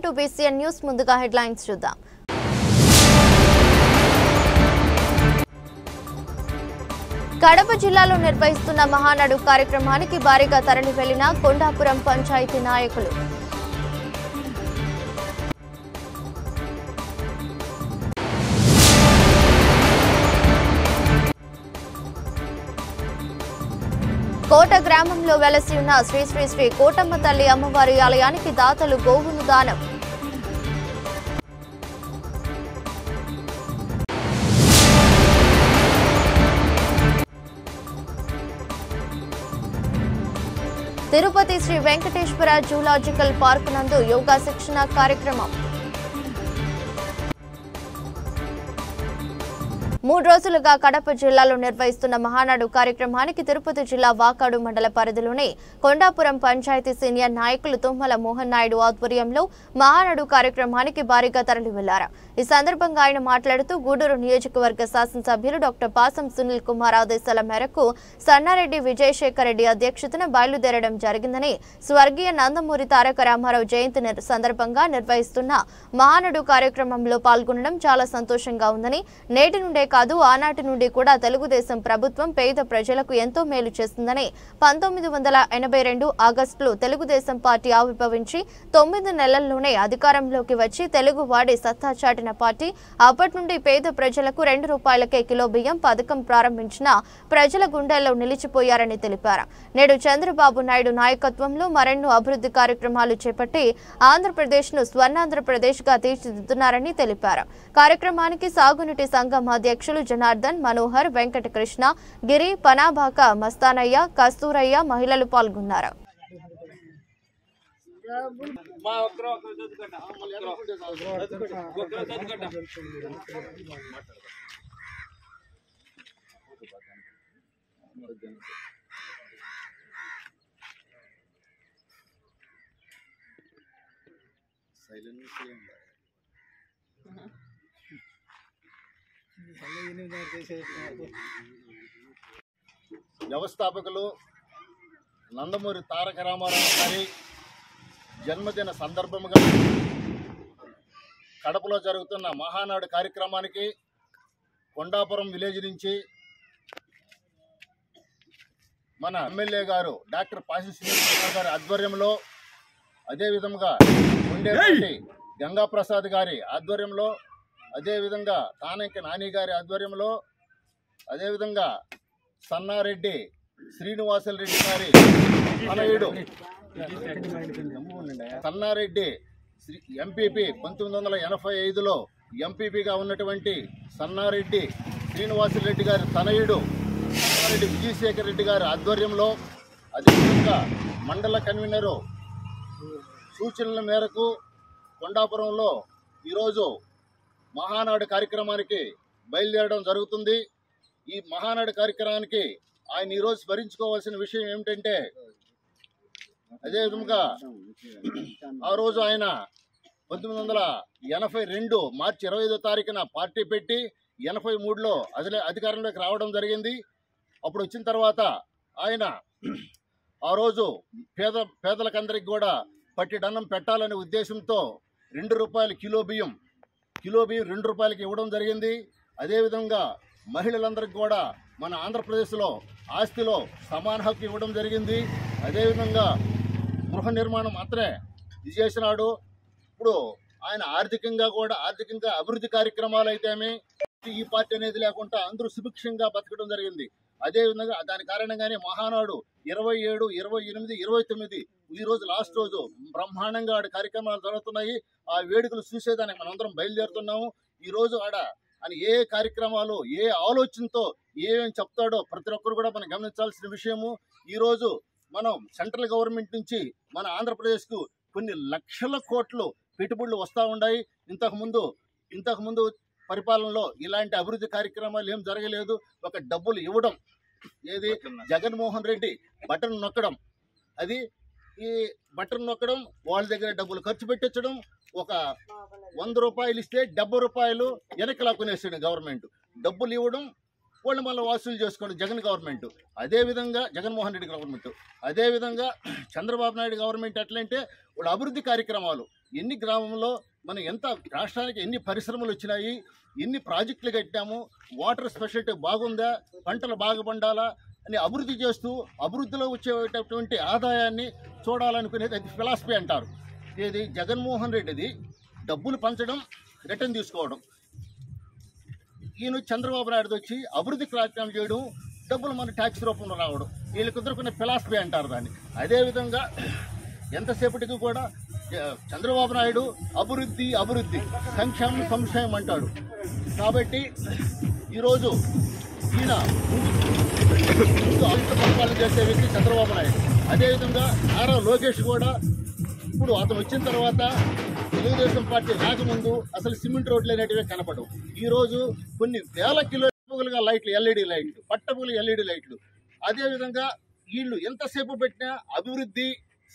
To BCN news. ముందుగా headlines చూద్దాం. కడప జిల్లాలో నిర్వహిస్తున్న మహానాడు కార్యక్రమానికి భారీగా తరలి వెళ్లిన కొండాపురం పంచాయతీ నాయకులు. కోట గ్రామంలో వెలసి ఉన్న శ్రీ శ్రీ శ్రీ కోటమ్మ తల్లి అమ్మవారి ఆలయానికి దాతలు గోవును దానం. తిరుపతి శ్రీ వెంకటేశ్వర జూలాజికల్ పార్క్ నందు యోగా శిక్షణ కార్యక్రమం. 3 రోజులుగా కడప జిల్లాలో నిర్వహిస్తున్న మహానాడు కార్యక్రమానికి తిరుపతి జిల్లా వాకాడు మండల పరిధిలోని కొండాపురం పంచాయతీ సీనియర్ నాయకులు తుమ్మల మోహన్ నాయుడు ఆధ్వర్యంలో మహానాడు కార్యక్రమానికి భారీగా తరలి వెళ్లారు. ఈ సందర్భంగా ఆయన మాట్లాడుతూ గూడూరు నియోజకవర్గ శాసనసభ్యులు డాక్టర్ పాసం సునీల్ కుమార్ ఆదేశాల మేరకు సన్నారెడ్డి విజయశేఖర్ రెడ్డి అధ్యక్షతన బయలుదేరడం జరిగిందని, స్వర్గీయ నందమూరి తారక రామారావు జయంతి సందర్భంగా నిర్వహిస్తున్న మహానాడు కార్యక్రమంలో పాల్గొనడం చాలా సంతోషంగా ఉందని, నేటి నుండే కాదు ఆనాటి నుండి కూడా తెలుగుదేశం ప్రభుత్వం పేద ప్రజలకు ఎంతో మేలు చేస్తుందని, 1982 ఆగస్టులో తెలుగుదేశం పార్టీ ఆవిర్భవించి 9 నెలల్లోనే అధికారంలోకి వచ్చి తెలుగు వాడి సత్తా చాటిన పార్టీ, అప్పటి నుండి పేద ప్రజలకు 2 రూపాయలకే కిలో బియ్యం పథకం ప్రారంభించిన ప్రజల గుండెల్లో నిలిచిపోయారని తెలిపారు. నేడు చంద్రబాబు నాయుడు నాయకత్వంలో మరెన్నో అభివృద్ధి కార్యక్రమాలు చేపట్టి ఆంధ్రప్రదేశ్ను స్వర్ణాంధ్రప్రదేశ్ గా తీర్చిదిద్దుతున్నారని తెలిపారు. కార్యక్రమానికి సాగునీటి సంఘం అధ్యక్షులు జనార్దన్, మనోహర్, వెంకటకృష్ణ, గిరి, పనాబాక, మస్తానయ్య, కస్తూరయ్య మహిళలు పాల్గొన్నారు. వ్యవస్థాపకులు నందమూరి తారక రామారావు గారి జన్మదిన సందర్భంగా కడపలో జరుగుతున్న మహానాడు కార్యక్రమానికి కొండాపురం విలేజ్ నుంచి మన ఎమ్మెల్యే గారు డాక్టర్ పాసి శ్రీనివాసరావు గారి ఆధ్వర్యంలో, అదేవిధంగా ఉండేటువంటి గంగాప్రసాద్ గారి ఆధ్వర్యంలో, అదేవిధంగా తానంకి నాని గారి ఆధ్వర్యంలో, అదేవిధంగా సన్నారెడ్డి శ్రీనివాసరెడ్డి గారి తనయుడు సన్నారెడ్డి ఎంపీపీ 1985లో ఎంపీపీగా ఉన్నటువంటి సన్నారెడ్డి శ్రీనివాసరెడ్డి గారి తనయుడు సన్నారెడ్డి విజయశేఖర్ రెడ్డి గారి ఆధ్వర్యంలో, అదేవిధంగా మండల కన్వీనరు సూచనల మేరకు కొండాపురంలో ఈరోజు మహానాడు కార్యక్రమానికి బయలుదేరడం జరుగుతుంది. ఈ మహానాడు కార్యక్రమానికి ఆయన ఈరోజు స్మరించుకోవాల్సిన విషయం ఏమిటంటే, అదేవిధంగా ఆ రోజు ఆయన 1982 మార్చి 25వ తారీఖున పార్టీ పెట్టి 83లో అధికారంలోకి రావడం జరిగింది. అప్పుడు వచ్చిన తర్వాత ఆయన ఆ రోజు పేదలకందరికి కూడా పట్టిడన్నం పెట్టాలనే ఉద్దేశంతో 2 రూపాయల కిలో బియ్యం 2 రూపాయలకి ఇవ్వడం జరిగింది. అదేవిధంగా మహిళలందరికీ కూడా మన ఆంధ్రప్రదేశ్లో ఆస్తిలో సమాన హక్కు ఇవ్వడం జరిగింది. అదేవిధంగా గృహ నిర్మాణం మాత్రమే ఇది చేసినాడు. ఇప్పుడు ఆయన ఆర్థికంగా అభివృద్ధి కార్యక్రమాలు అయితేనే ఈ పార్టీ అనేది లేకుండా అందరూ సుభిక్షంగా బతకడం జరిగింది. అదేవిధంగా దాని కారణంగానే మహానాడు 27, 28, 29 ఈ రోజు లాస్ట్ రోజు బ్రహ్మాండంగా ఆడ కార్యక్రమాలు జరుగుతున్నాయి. ఆ వేడుకలు చూసేదానికి మనందరం బయలుదేరుతున్నాము. ఈ రోజు ఆడ అని ఏ కార్యక్రమాలు ఏ ఆలోచనతో ఏమేమి చెప్తాడో ప్రతి ఒక్కరు కూడా మనం గమనించాల్సిన విషయము. ఈరోజు మనం సెంట్రల్ గవర్నమెంట్ నుంచి మన ఆంధ్రప్రదేశ్కు కొన్ని లక్షల కోట్లు పెట్టుబడులు వస్తూ ఉన్నాయి. ఇంతకుముందు పరిపాలనలో ఇలాంటి అభివృద్ధి కార్యక్రమాలు ఏం జరగలేదు. ఒక డబ్బులు ఇవ్వడం, ఏది జగన్మోహన్ రెడ్డి బటన్ నొక్కడం, అది ఈ బటన్ నొక్కడం, వాళ్ళ దగ్గర డబ్బులు ఖర్చు పెట్టించడం, ఒక 100 రూపాయలు ఇస్తే 70 రూపాయలు వెనక్కి లాక్కునేసాడు గవర్నమెంట్. డబ్బులు ఇవ్వడం, వాళ్ళు మళ్ళీ వసూలు చేసుకోండి జగన్ గవర్నమెంట్. అదేవిధంగా జగన్మోహన్ రెడ్డి గవర్నమెంట్, అదేవిధంగా చంద్రబాబు నాయుడు గవర్నమెంట్ ఎట్లంటే వాళ్ళు అభివృద్ధి కార్యక్రమాలు ఎన్ని గ్రామంలో మనం ఎంత రాష్ట్రానికి ఎన్ని పరిశ్రమలు వచ్చినాయి, ఎన్ని ప్రాజెక్టులు కట్టాము, వాటర్ స్పెషాలిటీ బాగుందా, పంటలు బాగా పండాలా అని అభివృద్ధి చేస్తూ అభివృద్ధిలో వచ్చేటటువంటి ఆదాయాన్ని చూడాలనుకునేది అది ఫిలాసఫీ అంటారు. ఇది జగన్మోహన్ రెడ్డిది డబ్బులు పంచడం, రిటర్న్ తీసుకోవడం. ఈయన చంద్రబాబు నాయుడు వచ్చి అభివృద్ధి కార్యక్రమం చేయడం, డబ్బులు మన ట్యాక్స్ రూపంలో రావడం. వీళ్ళు కుదురుకునే ఫిలాసఫీ అంటారు దాన్ని. అదేవిధంగా ఎంతసేపటికి కూడా చంద్రబాబు నాయుడు అభివృద్ధి అభివృద్ధి, సంక్షేమం సంక్షేమం అంటాడు. కాబట్టి ఈరోజు ఈయన ముందు పరిపాలన చేసే వ్యక్తి చంద్రబాబు నాయుడు. అదేవిధంగా నారా లోకేష్ కూడా ఇప్పుడు అతను వచ్చిన తర్వాత తెలుగుదేశం పార్టీ రాకముందు అసలు సిమెంట్ రోడ్లు అనేటివే కనపడవు. ఈరోజు కొన్ని వేల కిలోమీటర్లుగా లైట్లు, ఎల్ఈడి లైట్లు, పట్టపులు ఎల్ఈడి లైట్లు. అదేవిధంగా వీళ్ళు ఎంతసేపు పెట్టినా అభివృద్ధి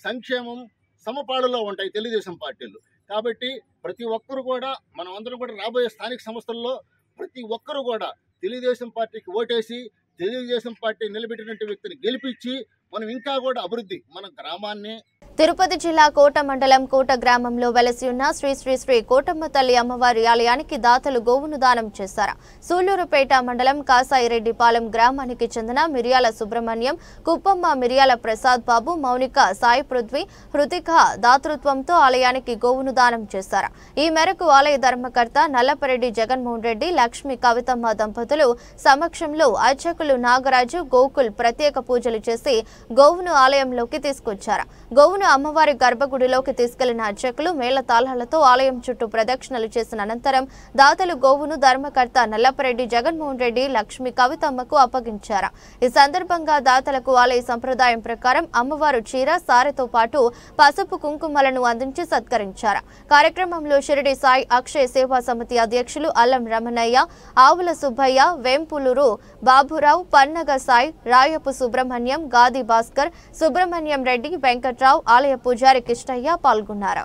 సంక్షేమం సమపాడులో ఉంటాయి తెలుగుదేశం పార్టీలు. కాబట్టి ప్రతి ఒక్కరు కూడా మనం అందరం కూడా రాబోయే స్థానిక సంస్థల్లో ప్రతి ఒక్కరు కూడా తెలుగుదేశం పార్టీకి ఓటేసి తెలుగుదేశం పార్టీ నిలబెట్టినటువంటి వ్యక్తిని గెలిపించి మనం ఇంకా కూడా అభివృద్ధి మన గ్రామాన్ని. తిరుపతి జిల్లా కోట మండలం కోట గ్రామంలో వెలసి ఉన్న శ్రీ శ్రీ శ్రీ కోటమ్మ తల్లి అమ్మవారి ఆలయానికి దాతలు గోవును దానం చేశారు. సూళ్లూరుపేట మండలం కాసాయిరెడ్డిపాలెం గ్రామానికి చెందిన మిరియాల సుబ్రహ్మణ్యం, కుప్పమ్మ మిరియాల ప్రసాద్ బాబు, మౌనిక, సాయి పృథ్వీ, హృతిక దాతృత్వంతో ఆలయానికి గోవును దానం చేశారు. ఈ మేరకు ఆలయ ధర్మకర్త నల్లపరెడ్డి జగన్మోహన్ రెడ్డి, లక్ష్మి కవితమ్మ దంపతులు సమక్షంలో అర్చకులు నాగరాజు, గోకుల్ ప్రత్యేక పూజలు చేసి గోవును ఆలయంలోకి తీసుకొచ్చారు. గోవును అమ్మవారి గర్భగుడిలోకి తీసుకెళ్లిన అర్చకులు మేళతాళాలతో ఆలయం చుట్టూ ప్రదక్షిణలు చేసిన అనంతరం దాతలు గోవును ధర్మకర్త నల్లపరెడ్డి జగన్మోహన్ రెడ్డి, లక్ష్మి కవితమ్మకు అప్పగించారు. ఈ సందర్భంగా దాతలకు ఆలయ సంప్రదాయం ప్రకారం అమ్మవారు చీర, సారెతో పాటు పసుపు కుంకుమలను అందించి సత్కరించారు. కార్యక్రమంలో షిరిడి సాయి అక్షయ సేవా సమితి అధ్యక్షులు అల్లం రమణయ్య, ఆవుల సుబ్బయ్య, వేంపులూరు బాబురావు, పన్నగ సాయి, రాయపు సుబ్రహ్మణ్యం, గాది భాస్కర్, సుబ్రహ్మణ్యం రెడ్డి, వెంకట్రావు, ఆలయ పూజారి కిష్టయ్య పాల్గొన్నారు.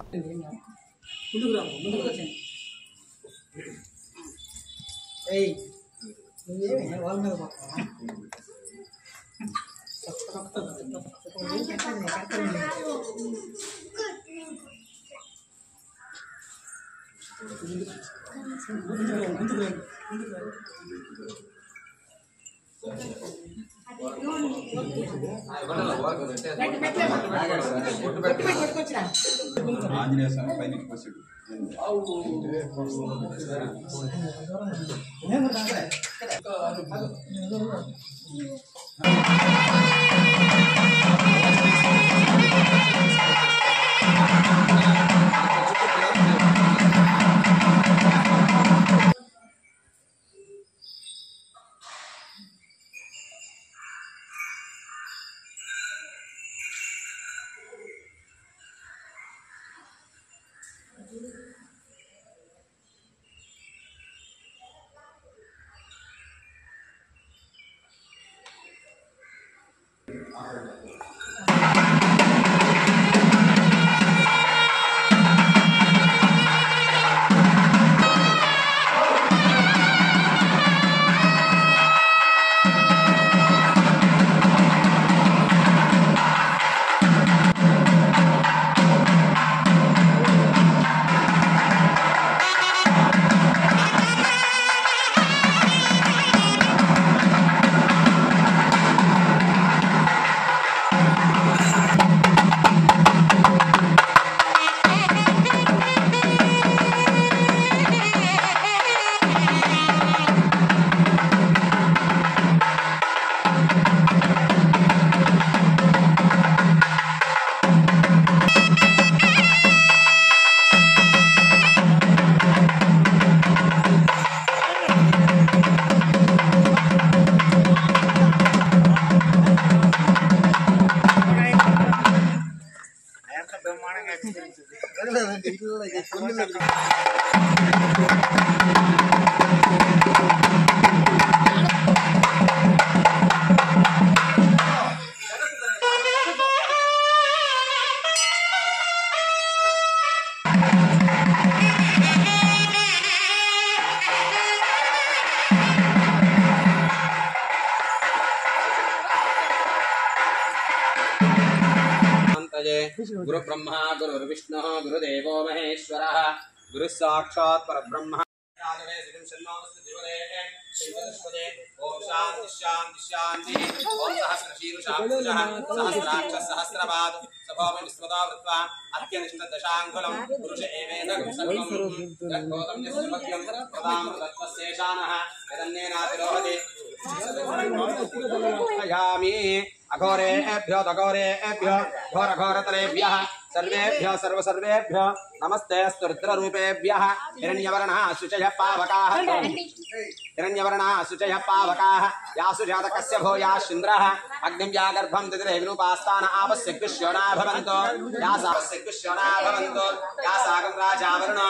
ఆంజనేయ స్వామి పైన పసుడు प्रजापतये गुरुब्रह्मा गुरुर्विष्णुः गुरुदेवो महेश्वरः गुरुः साक्षात् परब्रह्म ओम शांति शांति शांति ओम सहस्रशीर्षः सहस्राक्ष सहस्रपाद सभोम विस्मृता वृत्वा अत्यनिष्ठ दशांकुलं पुरुष एवेदं सर्वं यद्भूतं यस्मभ्यं प्रदामृतत्वशेषानः यदन्नेनातिरोहति यामि अघोरेभ्यो दघोरेभ्यो घोरघोरतरेभ्यः सर्वेभ्यो सर्वसर्वेभ्यो नमस्ते स्तुरुद्ररूपेभ्यः हिरण्यवर्णः शुचयः पावकाः हिरण्यवर्णः शुचयः पावकाः यासु जातकस्य भूयाश्चिन्द्रः अग्निं यागर्भं दिदिरे विरूपास्तान आपस्य कृष्योना भवन्तो यासापस्य कृष्योना भवन्तो यासागं राजावरुण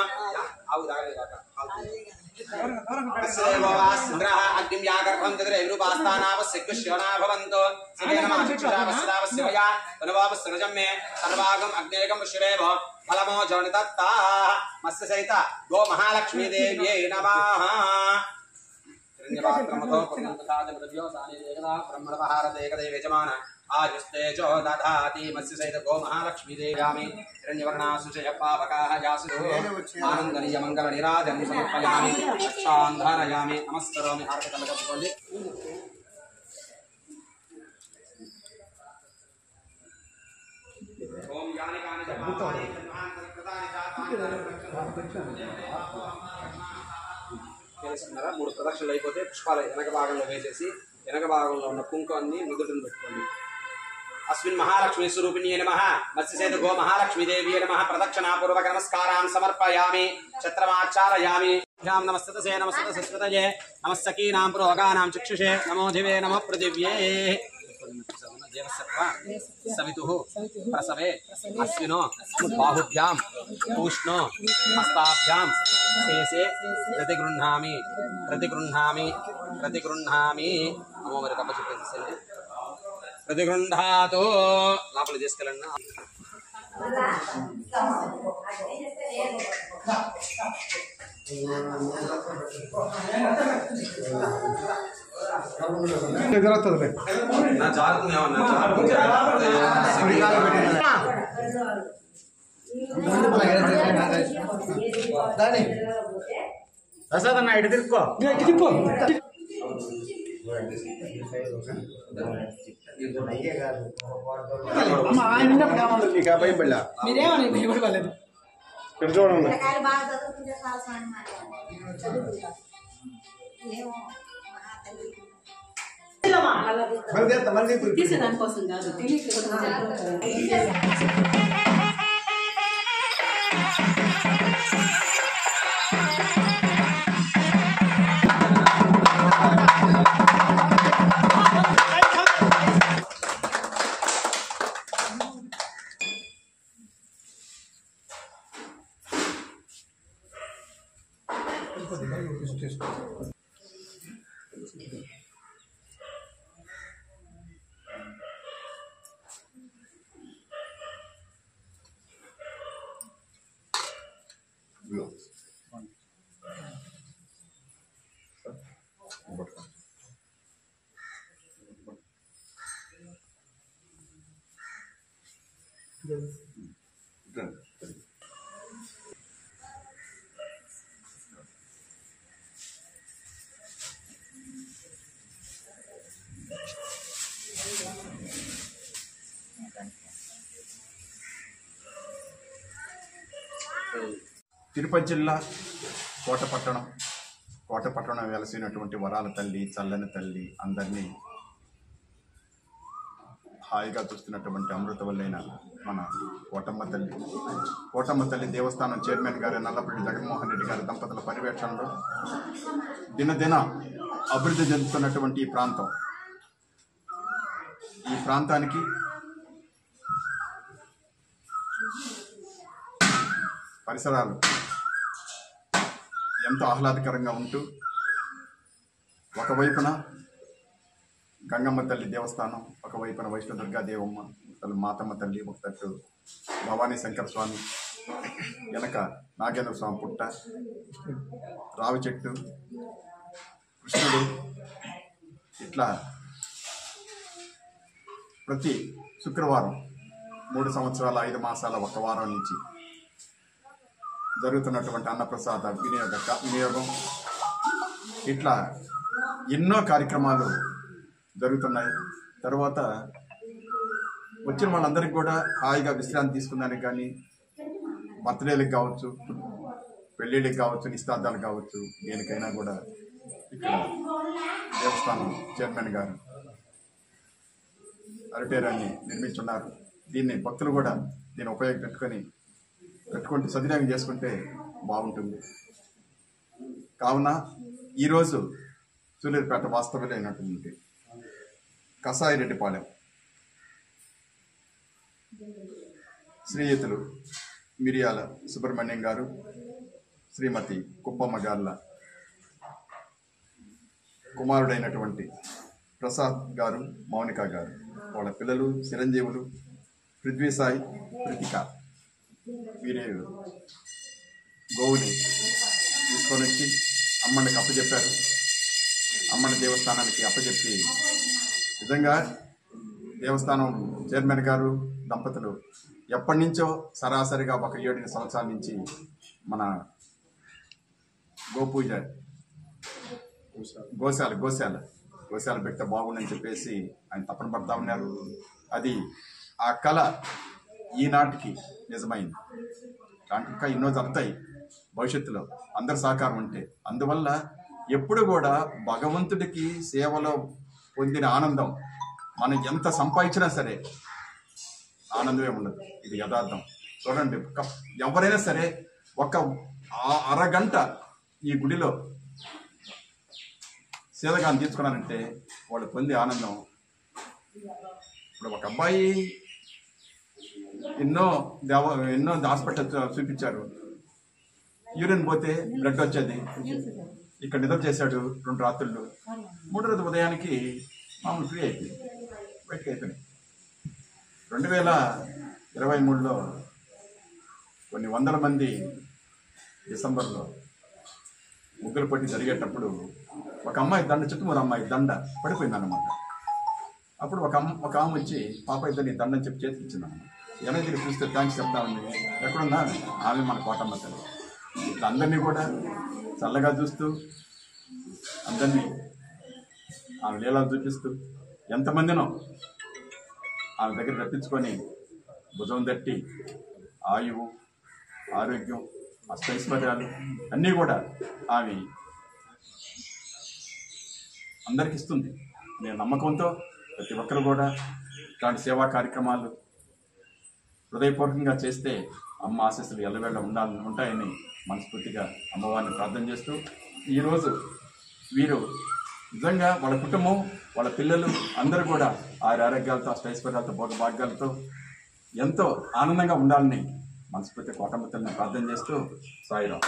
इंद्रः अग्निं यागर्भं दिदिरे विरूपास्तान आपस्य कृष्योना भवन्तो सिवेन माचक्षुरावस्रावस्य मया तनुवावस्रजं मे सर्वागं अग्नेयं शिवेव फलमो जोनिदत्ता मत्स्य सहित गो महालक्ष्मी देव्यै नमः ब्रह्मणवहारतेकदेव आजुस्तेजो दधाति मत्स्य सहित गो महालक्ष्मी देव्यामि हिरण्यवर्णा शुचयः पावकाः यासु आनन्दनीय मंगल निराजनं समर्पयामि रक्षान्धारयामि नमस्करोमि हार्दिकमस्तकानि ओम यानि कानि जपानि महान्तरकृतानि చేసుకున్నారా 3 ప్రదక్షిణలు అయిపోతే పుష్పాలు వెనక భాగంలో వేసేసి వెనక భాగంలో ఉన్న కుంకుమని నుదుటను పెట్టుకోండి अस्मिन् महालक्ष्मी स्वरूपिण्यै नमः मत्स्यसेतु गो महालक्ष्मी देवी नमः प्रदक्षिणा पूर्वक नमस्कारान् समर्पयामि छत्रमाचारयामि भ्यां नमस्तसे नमस्तसस्कृतये नमस्सकीनां पुरोगानां चक्षुषे नमो दिवे नमः पृथिव्ये सवितुः प्रसवे अश्विनो बाहुभ्यां पूष्णो हस्ताभ्यां शेषे प्रतिगृह्णामि अमो मरि कपचिपेसेंడి प्रतिगृह्णातो లోపల తీసుకెళ్ళండి నా జాగ్రత్త ఏమన్నా ప్రసాద్ అన్న ఇటు తిరుక్కో మీరేమని భయపడలేదు చూడండి తీసేదానికోసం కాదు తిరుపతి జిల్లా కోటపట్టణం వెలసినటువంటి వరాల తల్లి చల్లని తల్లి అందరినీ హాయిగా చూస్తున్నటువంటి అమృతవల్లైన మన కోటమ్మ తల్లి దేవస్థానం చైర్మన్ గారు నల్లపల్లి జగన్మోహన్ రెడ్డి గారి దంపతుల పర్యవేక్షణలో దినదిన అభివృద్ధి చెందుతున్నటువంటి ఈ ప్రాంతానికి పరిసరాలు ఎంతో ఆహ్లాదకరంగా ఉంటూ ఒకవైపున గంగమ్మ తల్లి దేవస్థానం, ఒకవైపున వైష్ణోదుర్గా దేవమ్మ మాతమ్మ తల్లి, ఒక తట్టు భవానీ శంకర స్వామి, వెనక నాగేంద్ర స్వామి పుట్ట, రావి చెట్టు, కృష్ణుడు, ఇట్లా ప్రతి శుక్రవారం 3 సంవత్సరాల 5 మాసాల 1 వారం నుంచి జరుగుతున్నటువంటి అన్నప్రసాద వినియోగం ఇట్లా ఎన్నో కార్యక్రమాలు జరుగుతున్నాయి. తర్వాత వచ్చిన వాళ్ళందరికీ కూడా హాయిగా విశ్రాంతి తీసుకున్నానికి కానీ, బర్త్డేలకు కావచ్చు, పెళ్ళిళ్ళకి కావచ్చు, నిశ్చితార్థాలకు కావచ్చు, దేనికైనా కూడా ఇక్కడ దేవస్థానం చైర్మన్ గారు అరిటేరాన్ని నిర్మించున్నారు. దీన్ని భక్తులు కూడా దీన్ని పెట్టుకుంటే సద్వినియోగం చేసుకుంటే బాగుంటుంది. కావున ఈరోజు సూళ్ళూరుపేట వాస్తవ్యులైనటువంటి కసాయిరెడ్డిపాలెం శ్రీయుతులు మిరియాల సుబ్రహ్మణ్యం గారు, శ్రీమతి కుప్పమ్మ గార్ల కుమారుడైనటువంటి ప్రసాద్ గారు, మౌనిక గారు, వాళ్ళ పిల్లలు చిరంజీవులు పృథ్వీసాయి, కృతిక, వీరే గోవుని తీసుకొని వచ్చి అమ్మనికి అప్పచెప్పారు. అమ్మని దేవస్థానానికి అప్పచెప్పి నిజంగా దేవస్థానం చైర్మన్ గారు దంపతులు ఎప్పటి నుంచో సరాసరిగా ఒక 7 సంవత్సరాల నుంచి మన గోపూజ గోశాల పెడితే బాగుండని చెప్పేసి ఆయన తపన పడతా ఉన్నారు. అది ఆ కళ ఈనాటికి నిజమైంది. ఇంకా ఎన్నో జరుగుతాయి భవిష్యత్తులో అందరి సహకారం ఉంటే. అందువల్ల ఎప్పుడు కూడా భగవంతుడికి సేవలో పొందిన ఆనందం మనం ఎంత సంపాదించినా సరే ఆనందమే ఉండదు. ఇది యథార్థం. చూడండి, ఎవరైనా సరే ఒక అరగంట ఈ గుడిలో శీతకాన్ని తీసుకున్నారంటే వాళ్ళు పొందే ఆనందం. ఇప్పుడు ఒక అబ్బాయి ఎన్నో హాస్పిటల్ చూపించారు, యూరిన్ పోతే బ్లడ్ వచ్చేది, ఇక్కడ నిద్ర చేశాడు 2 రాత్రులు, 3వ రోజు ఉదయానికి మామూలు ఫ్రీ అయిపోయింది, బయటకు అయిపోయినాయి. 2023లో కొన్ని వందల మంది డిసెంబర్లో ముగ్గుల పోటీ జరిగేటప్పుడు ఒక అమ్మాయి దండ, చుట్టుమూరు అమ్మాయి దండ పడిపోయింది అన్నమాట. అప్పుడు ఒక ఆమె వచ్చి పాప ఇద్దరిని దండని చెప్పి చేతికి ఇచ్చిందన్నమాట. ఎవరైనా తిరిగి చూస్తే థ్యాంక్స్ చెప్తా ఉంది. ఎక్కడున్నా ఆమె మన కోటమ్మ తల్లి. ఇట్లా అందరినీ కూడా చల్లగా చూస్తూ, అందరినీ ఆమె లీలాలు చూపిస్తూ, ఎంతమందినో ఆమె దగ్గర రప్పించుకొని భుజం తట్టి ఆయువు, ఆరోగ్యం, అష్టైశ్వర్యాలు అన్నీ కూడా ఆమె అందరికి ఇస్తుంది. నేను నమ్మకంతో ప్రతి ఒక్కరు కూడా ఇలాంటి సేవా కార్యక్రమాలు హృదయపూర్వకంగా చేస్తే అమ్మ ఆశీస్సులు ఎల్లవేళ ఉంటాయని మనస్ఫూర్తిగా అమ్మవారిని ప్రార్థన చేస్తూ, ఈరోజు వీరు నిజంగా వాళ్ళ కుటుంబం, వాళ్ళ పిల్లలు అందరూ కూడా ఆరోగ్యాలతో, అష్టైశ్వర్యాలతో, భోగభాగ్యాలతో ఎంతో ఆనందంగా ఉండాలని మనస్ఫూర్తిగా కోటమ్మ తల్లిని ప్రార్థన చేస్తూ సాయిరాం.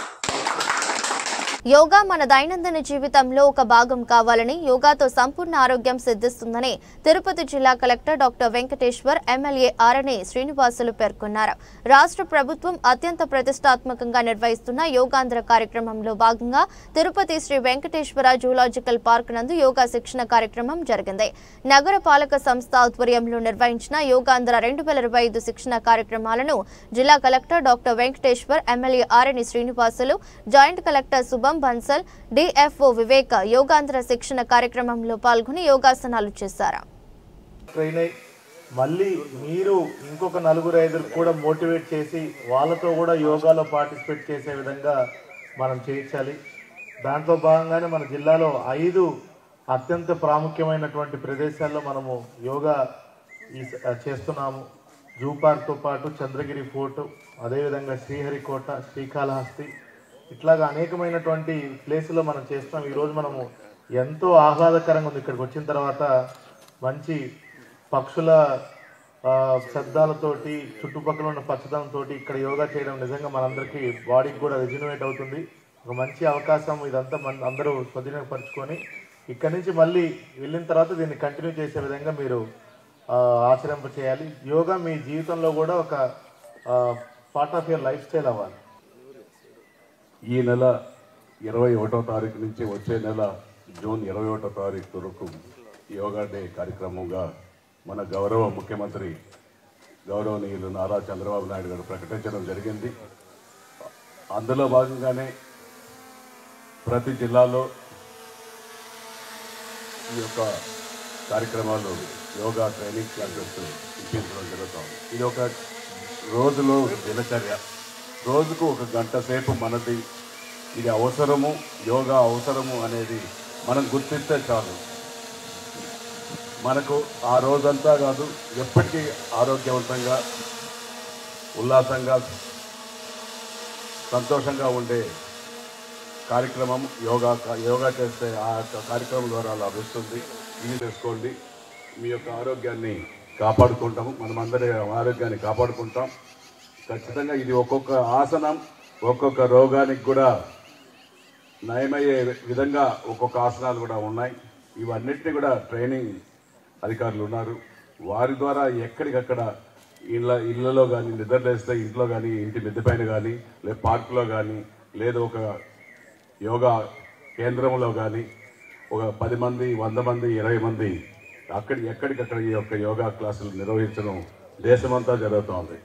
యోగా మన దైనందిన జీవితంలో ఒక భాగం కావాలని, యోగాతో సంపూర్ణ ఆరోగ్యం సిద్ధిస్తుందని తిరుపతి జిల్లా కలెక్టర్ డాక్టర్ వెంకటేశ్వర్, ఎమ్మెల్యే ఆరణి శ్రీనివాసులు పేర్కొన్నారు. రాష్ట్ర ప్రభుత్వం అత్యంత ప్రతిష్టాత్మకంగా నిర్వహిస్తున్న యోగాంధ్ర కార్యక్రమంలో భాగంగా తిరుపతి శ్రీ వెంకటేశ్వర జూలాజికల్ పార్క్ నందు యోగా శిక్షణ కార్యక్రమం జరిగింది. నగర పాలక సంస్థ ఆధ్వర్యంలో నిర్వహించిన యోగాంధ్ర 2025 శిక్షణ కార్యక్రమాలను జిల్లా కలెక్టర్ డాక్టర్ వెంకటేశ్వర్, ఎమ్మెల్యే ఆరణి శ్రీనివాసులు, జాయింట్ కలెక్టర్ శుభం బన్సల్, డిఎఫ్ఓ వివేక యోగాంధ్ర శిక్షణ కార్యక్రమంలో పాల్గొని యోగాసనాలు చేశారు. మళ్ళీ మీరు ఇంకొక 4-5 కూడా మోటివేట్ చేసి వాళ్ళతో కూడా యోగాలో పార్టిసిపేట్ చేసే విధంగా మనం చేయించాలి. దాంట్లో భాగంగానే మన జిల్లాలో 5 అత్యంత ప్రాముఖ్యమైనటువంటి ప్రదేశాల్లో మనము యోగా చేస్తున్నాము. జూ పార్క్తో పాటు చంద్రగిరి ఫోర్టు, అదేవిధంగా శ్రీహరికోట, శ్రీకాళహస్తి, ఇట్లాగా అనేకమైనటువంటి ప్లేసుల్లో మనం చేస్తున్నాం. ఈరోజు మనము ఎంతో ఆహ్లాదకరంగా ఉంది. ఇక్కడికి వచ్చిన తర్వాత మంచి పక్షుల శబ్దాలతోటి, చుట్టుపక్కల ఉన్న పచ్చదనంతో ఇక్కడ యోగా చేయడం నిజంగా మనందరికీ బాడీకి కూడా రెజ్యునేట్ అవుతుంది. ఒక మంచి అవకాశం. ఇదంతా అందరూ సద్వినియోగపరుచుకొని ఇక్కడి నుంచి మళ్ళీ వెళ్ళిన తర్వాత దీన్ని కంటిన్యూ చేసే విధంగా మీరు ఆచరింప చేయాలి. యోగా మీ జీవితంలో కూడా ఒక part of your life style అవ్వాలి. ఈ నెల 21వ తారీఖు నుంచి వచ్చే నెల జూన్ 21వ తారీఖు వరకు యోగా డే కార్యక్రమంగా మన గౌరవ ముఖ్యమంత్రి గౌరవనీయులు నారా చంద్రబాబు నాయుడు గారు ప్రకటించడం జరిగింది. అందులో భాగంగానే ప్రతి జిల్లాలో ఈ యొక్క కార్యక్రమాలు యోగా ట్రైనింగ్ క్లాసెస్ ఇప్పించడం జరుగుతుంది. ఇది ఒక రోజులో దినచర్య, రోజుకు 1 గంట సేపు మనది ఇది అవసరము, యోగా అవసరము అనేది మనం గుర్తిస్తే చాలు. మనకు ఆ రోజంతా కాదు, ఎప్పటికీ ఆరోగ్యవంతంగా, ఉల్లాసంగా, సంతోషంగా ఉండే కార్యక్రమం యోగా చేస్తే ఆ కార్యక్రమం ద్వారా లభిస్తుంది. ఇది తెలుసుకోండి, మీ యొక్క ఆరోగ్యాన్ని కాపాడుకుంటాము, మనమందరి ఆరోగ్యాన్ని కాపాడుకుంటాం. ఖచ్చితంగా ఇది ఒక్కొక్క ఆసనం ఒక్కొక్క రోగానికి కూడా నయమయ్యే విధంగా ఒక్కొక్క ఆసనాలు కూడా ఉన్నాయి. ఇవన్నిటినీ కూడా ట్రైనింగ్ అధికారులు ఉన్నారు. వారి ద్వారా ఎక్కడికక్కడ ఇళ్లలో కానీ, నిద్రలేస్తే ఇంట్లో కానీ, ఇంటి మిద్దెపైన కానీ, లేదా పార్కులో కానీ, లేదా ఒక యోగా కేంద్రంలో కానీ ఒక 10 మంది, 100 మంది, 20 మంది ఎక్కడికక్కడ ఈ యొక్క యోగా క్లాసులు నిర్వహించడం దేశమంతా జరుగుతోంది.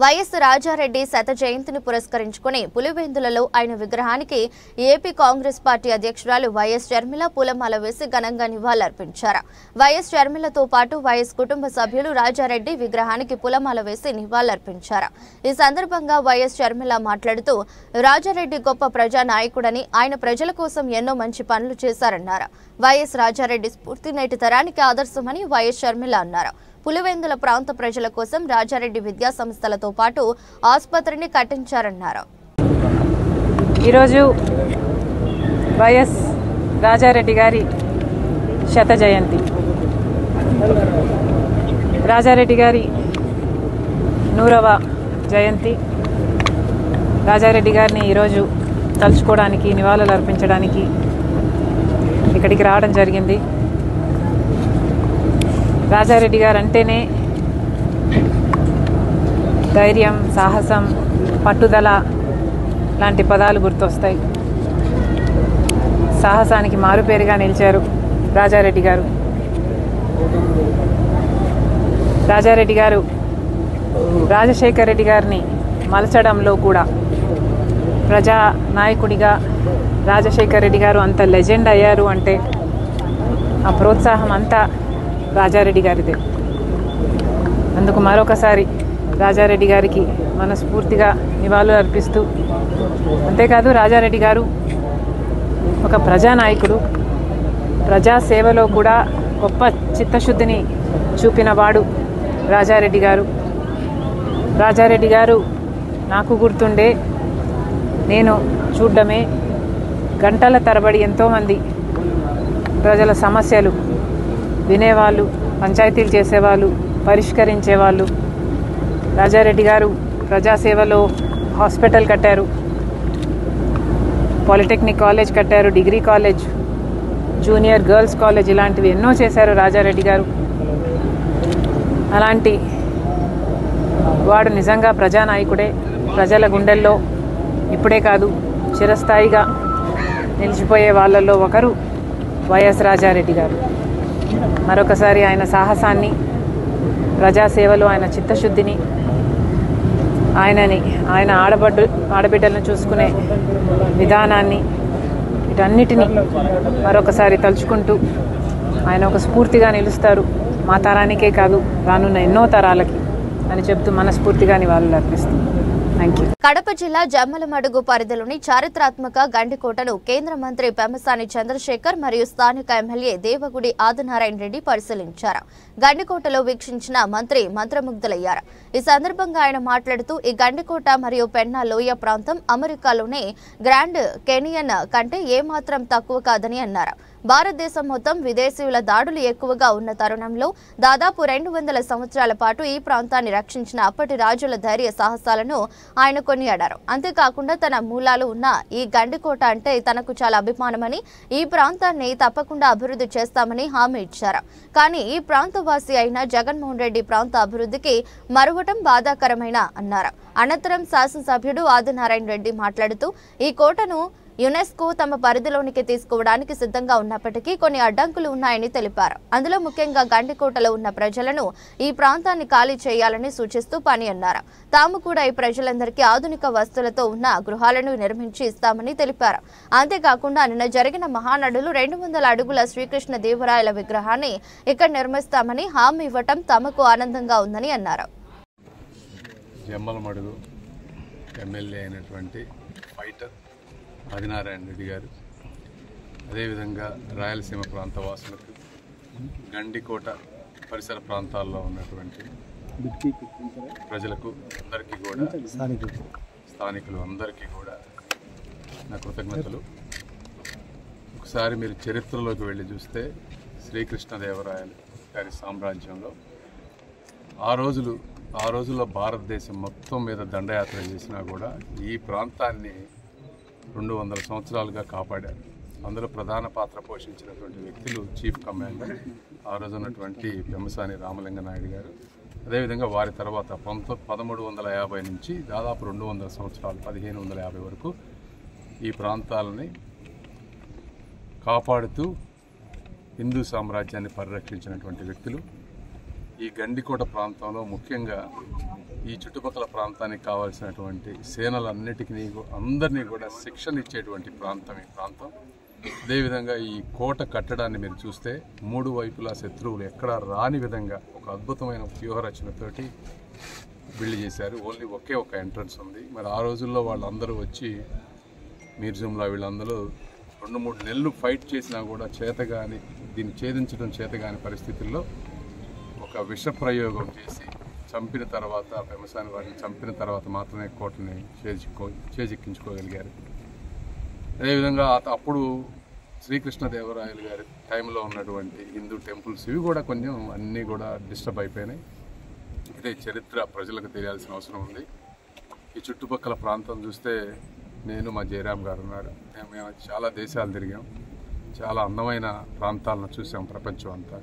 వైఎస్ రాజారెడ్డి శత జయంతిని పురస్కరించుకుని పులివెందులలో ఆయన విగ్రహానికి ఏపీ కాంగ్రెస్ పార్టీ అధ్యక్షురాలు వైఎస్ షర్మిల పూలమాల వేసి ఘనంగా నివాళులర్పించారు. వైఎస్ షర్మిలతో పాటు వైఎస్ కుటుంబ సభ్యులు రాజారెడ్డి విగ్రహానికి పూలమాల వేసి నివాళులర్పించారు. ఈ సందర్భంగా వైఎస్ షర్మిల మాట్లాడుతూ రాజారెడ్డి గొప్ప ప్రజా నాయకుడని, ఆయన ప్రజల కోసం ఎన్నో మంచి పనులు చేశారన్నారు. వైఎస్ రాజారెడ్డి స్ఫూర్తి నేటి తరానికి ఆదర్శమని వైఎస్ షర్మిల అన్నారు. పులివెందుల ప్రాంత ప్రజల కోసం రాజారెడ్డి విద్యా సంస్థలతో పాటు ఆసుపత్రిని కట్టించారన్నారు. ఈరోజు వైఎస్ రాజారెడ్డి గారి శత జయంతి. రాజారెడ్డి గారి 100వ జయంతి. రాజారెడ్డి గారిని ఈరోజు తలుచుకోవడానికి, నివాళులు అర్పించడానికి ఇక్కడికి రావడం జరిగింది. రాజారెడ్డి గారు అంటేనే ధైర్యం, సాహసం, పట్టుదల లాంటి పదాలు గుర్తొస్తాయి. సాహసానికి మారుపేరుగా నిలిచారు రాజారెడ్డి గారు. రాజారెడ్డి గారు రాజశేఖర్ రెడ్డి గారిని మలచడంలో కూడా ప్రజా నాయకుడిగా రాజశేఖర్ రెడ్డి గారు అంత లెజెండ్ అయ్యారు అంటే ఆ ప్రోత్సాహం అంతా రాజారెడ్డి గారిదే. అందుకు మరొకసారి రాజారెడ్డి గారికి మనస్ఫూర్తిగా నివాళులు అర్పిస్తూ, అంతేకాదు రాజారెడ్డి గారు ఒక ప్రజానాయకుడు, ప్రజాసేవలో కూడా గొప్ప చిత్తశుద్ధిని చూపినవాడు రాజారెడ్డి గారు. రాజారెడ్డి గారు నాకు గుర్తుండే, నేను చూడడమే, గంటల తరబడి ఎంతోమంది ప్రజల సమస్యలు వినేవాళ్ళు, పంచాయతీలు చేసేవాళ్ళు, పరిష్కరించేవాళ్ళు. రాజారెడ్డి గారు ప్రజాసేవలో హాస్పిటల్ కట్టారు, పాలిటెక్నిక్ కాలేజ్ కట్టారు, degree college, junior girls college, ఇలాంటివి ఎన్నో చేశారు రాజారెడ్డి గారు. అలాంటి వాడు నిజంగా ప్రజానాయకుడే. ప్రజల గుండెల్లో ఇప్పుడే కాదు చిరస్థాయిగా నిలిచిపోయే వాళ్ళల్లో ఒకరు వైఎస్ రాజారెడ్డి గారు. మరొకసారి ఆయన సాహసాన్ని, ప్రజాసేవలో ఆయన చిత్తశుద్ధిని, ఆయన ఆడబిడ్డలను చూసుకునే విధానాన్ని, వీటన్నిటినీ మరొకసారి తలుచుకుంటూ ఆయన ఒక స్ఫూర్తిగా నిలుస్తారు మా తరానికే కాదు రానున్న ఎన్నో తరాలకి అని చెప్తూ మనస్ఫూర్తిగా నివాళులు అర్పిస్తుంది. Thank you. కడప జిల్లా జమ్మలమడుగు పరిధిలోని చారిత్రాత్మక గండికోటను కేంద్ర మంత్రి పెమ్మసాని చంద్రశేఖర్ మరియు స్థానిక ఎమ్మెల్యే దేవగుడి ఆదినారాయణ రెడ్డి పరిశీలించారు. గండికోటలో వీక్షించిన మంత్రి మంత్రముగ్ధులయ్యారు. ఈ సందర్భంగా ఆయన మాట్లాడుతూ, ఈ గండికోట మరియు పెన్నా లోయ ప్రాంతం అమెరికాలోనే గ్రాండ్ కెనియన్ కంటే ఏమాత్రం తక్కువ కాదని అన్నారు. భారతదేశం మొత్తం విదేశీయుల దాడులు ఎక్కువగా ఉన్న తరుణంలో దాదాపు 200 సంవత్సరాల పాటు ఈ ప్రాంతాన్ని రక్షించిన అప్పటి రాజుల ధైర్య సాహసాలను ఆయన కొనియాడారు. అంతేకాకుండా తన మూలాలు ఉన్న ఈ గండికోట అంటే తనకు చాలా అభిమానమని, ఈ ప్రాంతాన్ని తప్పకుండా అభివృద్ధి చేస్తామని హామీ ఇచ్చారు. కానీ ఈ ప్రాంతవాసి అయిన జగన్మోహన్ రెడ్డి ప్రాంత అభివృద్ధికి మరువటం బాధాకరమైన అన్నారు. అనంతరం శాసనసభ్యుడు ఆదినారాయణ రెడ్డి మాట్లాడుతూ, ఈ కోటను యునెస్కో తమ పరిధిలోనికి తీసుకోవడానికి సిద్ధంగా ఉన్నప్పటికీ కొన్ని అడ్డంకులు ఉన్నాయని తెలిపారు. అందులో ముఖ్యంగా గండికోటలో ఉన్న ప్రజలను ఈ ప్రాంతాన్ని ఖాళీ చేయాలని సూచిస్తూ పని అన్నారు. తాము కూడా ఈ ప్రజలందరికీ ఆధునిక వస్తువులతో ఉన్న గృహాలను నిర్మించి ఇస్తామని తెలిపారు. అంతేకాకుండా నిన్న జరిగిన మహానడులు 200 అడుగుల శ్రీకృష్ణ దేవరాయల విగ్రహాన్ని ఇక్కడ నిర్మిస్తామని హామీ ఇవ్వటం తమకు ఆనందంగా ఉందని అన్నారు. జమ్మలమడుగు ఎమ్మెల్యే అయినటువంటి ఫైటర్ ఆదినారాయణ రెడ్డి గారు, అదేవిధంగా రాయలసీమ ప్రాంత వాసులకు, గండికోట పరిసర ప్రాంతాల్లో ఉన్నటువంటి ప్రజలకు అందరికీ కూడా, స్థానికులు అందరికీ కూడా నా కృతజ్ఞతలు. ఒకసారి మీరు చరిత్రలోకి వెళ్ళి చూస్తే శ్రీకృష్ణదేవరాయలు గారి సామ్రాజ్యంలో ఆ రోజుల్లో భారతదేశం మొత్తం మీద దండయాత్ర చేసినా కూడా ఈ ప్రాంతాన్ని 200 సంవత్సరాలుగా కాపాడారు. అందులో ప్రధాన పాత్ర పోషించినటువంటి వ్యక్తులు చీఫ్ కమాండర్ ఆ రోజు ఉన్నటువంటి పెమ్మసాని రామలింగ నాయుడు గారు, అదేవిధంగా వారి తర్వాత 1350 నుంచి దాదాపు 200 సంవత్సరాలు 1550 వరకు ఈ ప్రాంతాలని కాపాడుతూ హిందూ సామ్రాజ్యాన్ని పరిరక్షించినటువంటి వ్యక్తులు. ఈ గండికోట ప్రాంతంలో ముఖ్యంగా ఈ చుట్టుపక్కల ప్రాంతానికి కావాల్సినటువంటి సేనలన్నిటికీ అందరినీ కూడా శిక్షణ ఇచ్చేటువంటి ప్రాంతం ఈ ప్రాంతం. అదేవిధంగా ఈ కోట కట్టడాన్ని మీరు చూస్తే 3 వైపులా శత్రువులు ఎక్కడా రాని విధంగా ఒక అద్భుతమైన వ్యూహరచనతోటి బిల్డ్ చేశారు. ఓన్లీ ఒకే ఒక ఎంట్రన్స్ ఉంది. మరి ఆ రోజుల్లో వాళ్ళందరూ వచ్చి మీర్జుంలా వీళ్ళందరూ 2-3 నెలలు ఫైట్ చేసినా కూడా చేతగాని, దీన్ని ఛేదించడం చేతగాని పరిస్థితుల్లో ఒక విష ప్రయోగం చేసి చంపిన తర్వాత, పెమ్మసాని వారిని చంపిన తర్వాత మాత్రమే కోటని చేజిక్కించుకోగలిగారు. అదేవిధంగా అప్పుడు శ్రీకృష్ణదేవరాయలు గారి టైంలో ఉన్నటువంటి హిందూ టెంపుల్స్ ఇవి కూడా కొంచెం అన్నీ కూడా డిస్టర్బ్ అయిపోయినాయి. ఇదే చరిత్ర ప్రజలకు తెలియాల్సిన అవసరం ఉంది. ఈ చుట్టుపక్కల ప్రాంతం చూస్తే నేను, మా జయరాం గారు ఉన్నారు, మేము చాలా దేశాలు తిరిగాం, చాలా అందమైన ప్రాంతాలను చూసాం ప్రపంచం అంతా.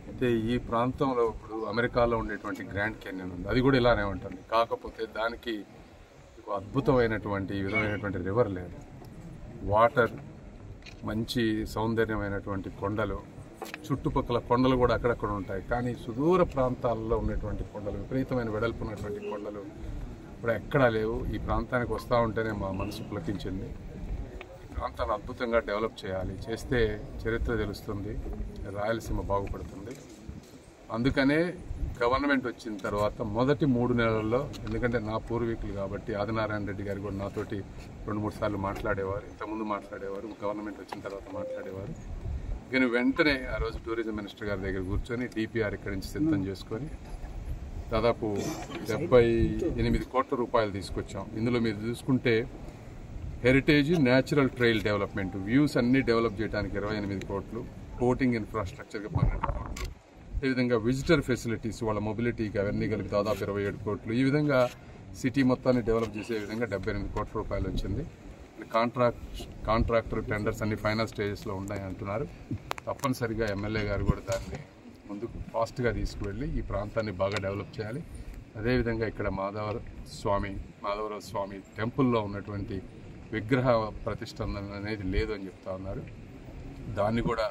అయితే ఈ ప్రాంతంలో ఇప్పుడు అమెరికాలో ఉండేటువంటి గ్రాండ్ కెనియన్ ఉంది, అది కూడా ఇలానే ఉంటుంది. కాకపోతే దానికి అద్భుతమైనటువంటి ఈ విధమైనటువంటి రివర్ లేదు, వాటర్ మంచి సౌందర్యమైనటువంటి కొండలు, చుట్టుపక్కల కొండలు కూడా అక్కడక్కడ ఉంటాయి. కానీ సుదూర ప్రాంతాల్లో ఉన్నటువంటి కొండలు, విపరీతమైన వెడల్పు ఉన్నటువంటి కొండలు ఇప్పుడు ఎక్కడా లేవు. ఈ ప్రాంతానికి వస్తూ ఉంటేనే మా మనసు పులకించింది. ఈ ప్రాంతాన్ని అద్భుతంగా డెవలప్ చేయాలి, చేస్తే చరిత్ర తెలుస్తుంది, రాయలసీమ బాగుపడుతుంది. అందుకనే గవర్నమెంట్ వచ్చిన తర్వాత మొదటి 3 నెలల్లో, ఎందుకంటే నా పూర్వీకులు కాబట్టి ఆదినారాయణ రెడ్డి గారు కూడా నాతోటి 2-3 సార్లు మాట్లాడేవారు, ఇంతకుముందు మాట్లాడేవారు, గవర్నమెంట్ వచ్చిన తర్వాత మాట్లాడేవారు. కానీ వెంటనే ఆ రోజు టూరిజం మినిస్టర్ గారి దగ్గర కూర్చొని డిపిఆర్ ఇక్కడి నుంచి సిద్ధం చేసుకొని దాదాపు 78 కోట్ల రూపాయలు తీసుకొచ్చాం. ఇందులో మీరు చూసుకుంటే heritage, natural trail development, views అన్నీ డెవలప్ చేయడానికి 28 కోట్లు, బోటింగ్ ఇన్ఫ్రాస్ట్రక్చర్కి 12 కోట్లు, ఈ విధంగా విజిటర్ ఫెసిలిటీస్, వాళ్ళ మొబిలిటీకి అవన్నీ కలిపి దాదాపు 27 కోట్లు. ఈ విధంగా సిటీ మొత్తాన్ని డెవలప్ చేసే విధంగా 78 కోట్ల రూపాయలు వచ్చింది. కాంట్రాక్టర్ టెండర్స్ అన్ని ఫైనల్ స్టేజెస్లో ఉన్నాయి అంటున్నారు. తప్పనిసరిగా ఎమ్మెల్యే గారు కూడా దాన్ని ముందుకు ఫాస్ట్గా తీసుకువెళ్ళి ఈ ప్రాంతాన్ని బాగా డెవలప్ చేయాలి. అదేవిధంగా ఇక్కడ మాధవరావు స్వామి టెంపుల్లో ఉన్నటువంటి విగ్రహ ప్రతిష్ఠ అనేది లేదు అని చెప్తా ఉన్నారు. దాన్ని కూడా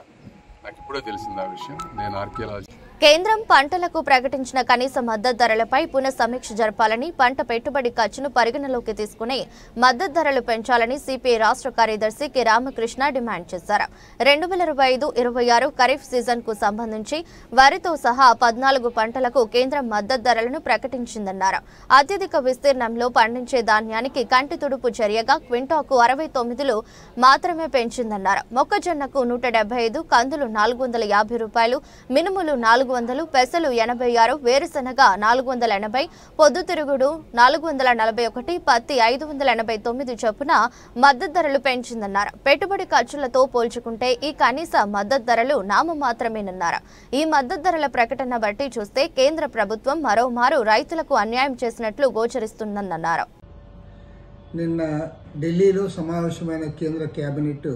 నాకు ఇప్పుడే తెలిసింది ఆ విషయం. నేను ఆర్కియాలజీ కేంద్రం పంటలకు ప్రకటించిన కనీస మద్దతు ధరలపై పునః సమీక్ష జరపాలని, పంట పెట్టుబడి ఖర్చును పరిగణలోకి తీసుకుని మద్దతు ధరలు పెంచాలని సిపిఐ రాష్ట్ర కార్యదర్శి కె రామకృష్ణ డిమాండ్ చేశారు. 2025-26 ఖరీఫ్ సీజన్ కు సంబంధించి వరితో సహా 14 పంటలకు కేంద్రం మద్దతు ధరలను ప్రకటించిందన్నారు. అత్యధిక విస్తీర్ణంలో పండించే ధాన్యానికి కంటి తుడుపు చర్యగా క్వింటాకు 69 మాత్రమే పెంచిందన్నారు. మొక్కజొన్నకు 175, కందులు 450 రూపాయలు, మినుములు 400, పెసలు 86, వేరుశనగ 480, పొద్దుతిరుగుడు 441, పత్తి 589 చొప్పున మద్దతు ధరలు పెంచిందన్నారు. పెట్టుబడి ఖర్చులతో పోల్చుకుంటే ఈ కనీస మద్దతు ధరలు నామమాత్రమేనన్నారు. ఈ మద్దతు ధరల ప్రకటన బట్టి చూస్తే కేంద్ర ప్రభుత్వం మరోమారు రైతులకు అన్యాయం చేసినట్లు గోచరిస్తుందన్నారు. నిన్న ఢిల్లీలో సమావేశమైన కేంద్ర కేబినెట్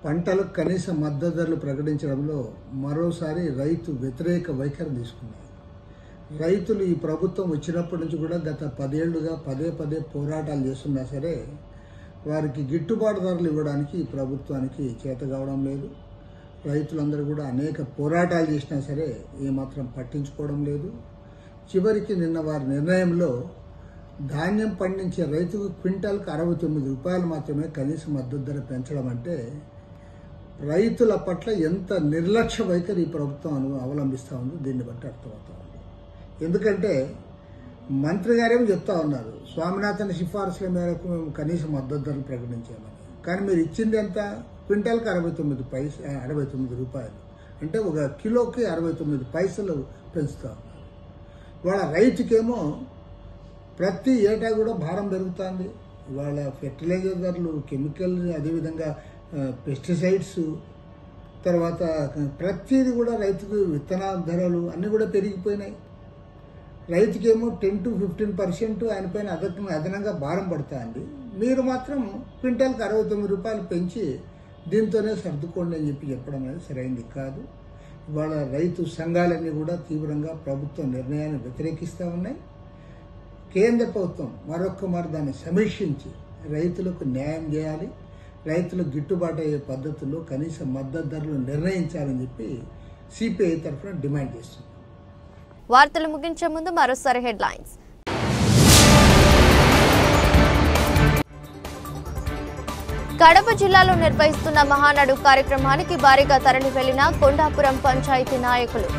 పంటలకు కనీస మద్దతు ధరలు ప్రకటించడంలో మరోసారి రైతు వ్యతిరేక వైఖరి తీసుకున్నారు. రైతులు ఈ ప్రభుత్వం వచ్చినప్పటి నుంచి కూడా గత 10 ఏళ్లుగా పదే పోరాటాలు చేస్తున్నా సరే వారికి గిట్టుబాటు ధరలు ఇవ్వడానికి ఈ ప్రభుత్వానికి చేత కావడం లేదు. రైతులందరూ కూడా అనేక పోరాటాలు చేసినా సరే ఏమాత్రం పట్టించుకోవడం లేదు. చివరికి నిన్న వారి నిర్ణయంలో ధాన్యం పండించే రైతుకు క్వింటాల్కు 69 రూపాయలు మాత్రమే కనీస మద్దతు ధర పెంచడం అంటే రైతుల పట్ల ఎంత నిర్లక్ష్య వైఖరి ఈ ప్రభుత్వం అవలంబిస్తూ ఉందో దీన్ని బట్టి అర్థమవుతా ఉంది. ఎందుకంటే మంత్రి గారేమో చెప్తా ఉన్నారు, స్వామినాథన్ సిఫార్సుల మేరకు మేము కనీస మద్దతు ధరలు ప్రకటించామని. కానీ మీరు ఇచ్చింది ఎంత? క్వింటాల్కి 69 రూపాయలు, అంటే ఒక కిలోకి 69 పైసలు పెంచుతా ఉన్నారు. ఇవాళ రైతుకేమో ప్రతి ఏటా కూడా భారం పెరుగుతుంది. ఇవాళ ఫెర్టిలైజర్ ధరలు, కెమికల్, అదేవిధంగా పెస్టిసైడ్స్, తర్వాత ప్రతిదీ కూడా రైతుకు విత్తనాల ధరలు అన్నీ కూడా పెరిగిపోయినాయి. రైతుకేమో 10 to 15% ఆయన పైన అదనంగా భారం పడుతుంది. మీరు మాత్రం క్వింటాల్కి 69 రూపాయలు పెంచి దీంతోనే సర్దుకోండి అని చెప్పడం అనేది సరైనది కాదు. ఇవాళ రైతు సంఘాలన్నీ కూడా తీవ్రంగా ప్రభుత్వ నిర్ణయాన్ని వ్యతిరేకిస్తూ ఉన్నాయి. కేంద్ర ప్రభుత్వం మరొక్కమారు దాన్ని సమీక్షించి రైతులకు న్యాయం చేయాలి, రైతులకు గిట్టుబాటు అయ్యే పద్ధతుల్లో కనీస మద్దతు ధరలు నిర్ణయించాలని చెప్పి సిపిఐ తరఫున డిమాండ్ చేస్తుంది. వార్తలు ముగించే ముందు మరోసారి హెడ్లైన్స్. కడప జిల్లాలో నిర్వహిస్తున్న మహానాడు కార్యక్రమానికి భారీగా తరలి వెళ్లిన కొండాపురం పంచాయతీ నాయకులు.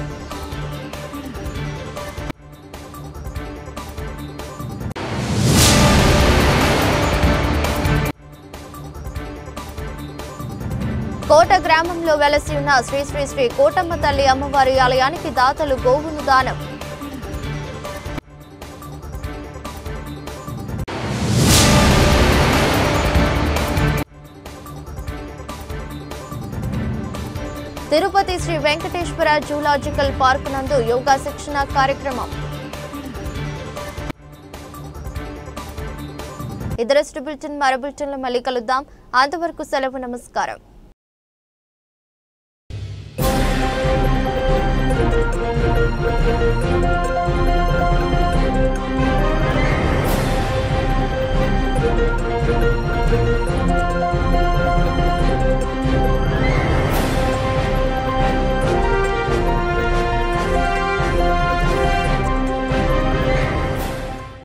కోట గ్రామంలో వెలసి ఉన్న శ్రీ శ్రీ శ్రీ కోటమ్మ తల్లి అమ్మవారి ఆలయానికి దాతలు గోవును దానం. తిరుపతి శ్రీ వెంకటేశ్వర జూలాజికల్ పార్క్ నందు యోగా శిక్షణ కార్యక్రమం. ఇదరస్ట్ బులెటిన్ మరో బులెటిన్లో మళ్ళీ కలుద్దాం. అంతవరకు సెలవు, నమస్కారం.